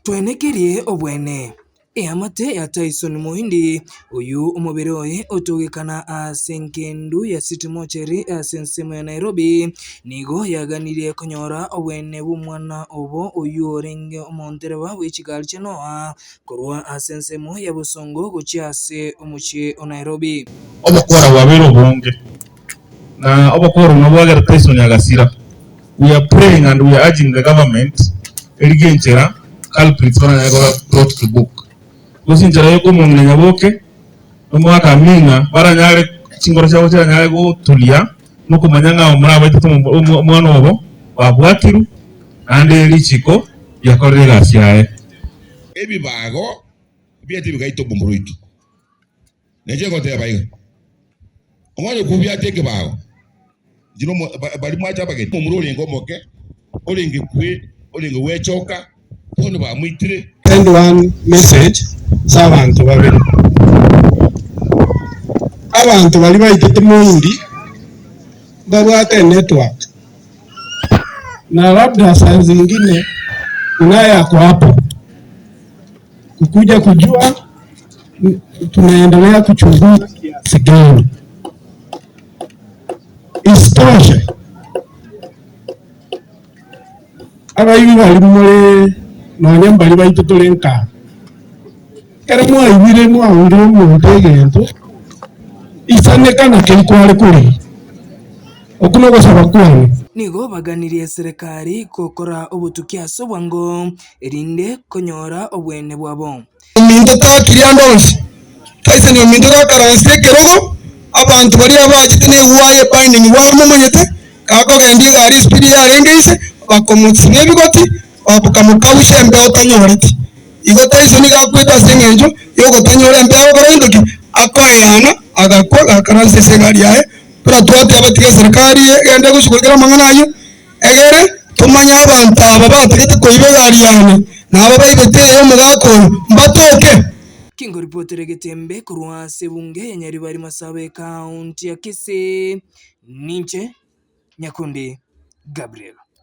twenekerie obwene eamate ya Tyson Muhindi uyu umubiri oye otugikana asenkendu ya City Mortuary asensemo ya Nairobi nigo yaganirie konyora obwene bumwana obo uyu orenge omontereba w'ikigali cy'Noah korwa asensemo ya Busongo gucyase umuchi o Nairobi obokora wabero bonge na obokora nobwaga Tyson yagasira. We are praying and we are urging the government eligenchera culprits bana yago brought to book kusinjira yuko mungenya nyaboke omwaka minga baranyare chingoro cyabo cyanyare go tulia no kumanyanga omura baitatu umwana obo babwatiru ande lichiko yakorera syae ebibago byati bigaito bomburuitu neje kote bayiga omwana kubyateke bago jino bali mwacha bagete omurori ngomoke olingi kwe olingi wechoka kono bamwitire. Send one message z'abantu babiri abantu bali bayitete Muhindi babwate network na labda saa zingine unaya kwa hapo kukuja kujua tunaendelea kuchunguza kiasi gani. Isitoshe abayibi bali mule nonya mbali bayitutulenka kera mwayibire mwawulire omuntu egento isanekana kenkwale kuli okunogosaba kwani nigo baganirie serikali kokora obutukiaso bwango erinde konyora obwene bwabo ominto takiriandonsi Tyson ominto kakaranse kerogo abantu bari abakitene uwaye binding wamumonyete kako gendi gari speed yarengeise bakomutsi nebigoti babukamukabushe mbe otanyoreti igo Tyson gakwita sengenjo yogo tanyore mbe ogorondoki akoyana agakora akaranse segari yae pura twate abatiga serikali gende gushikira manganayo egere tumanya abantu aba bategete koibe gari yane nabo bayibete yo mugako mbatoke Kingo reporter Getembe kurwa Sebunge ya Nyaribari Masawe County ya Kisii Ninche Nyakundi Gabriel.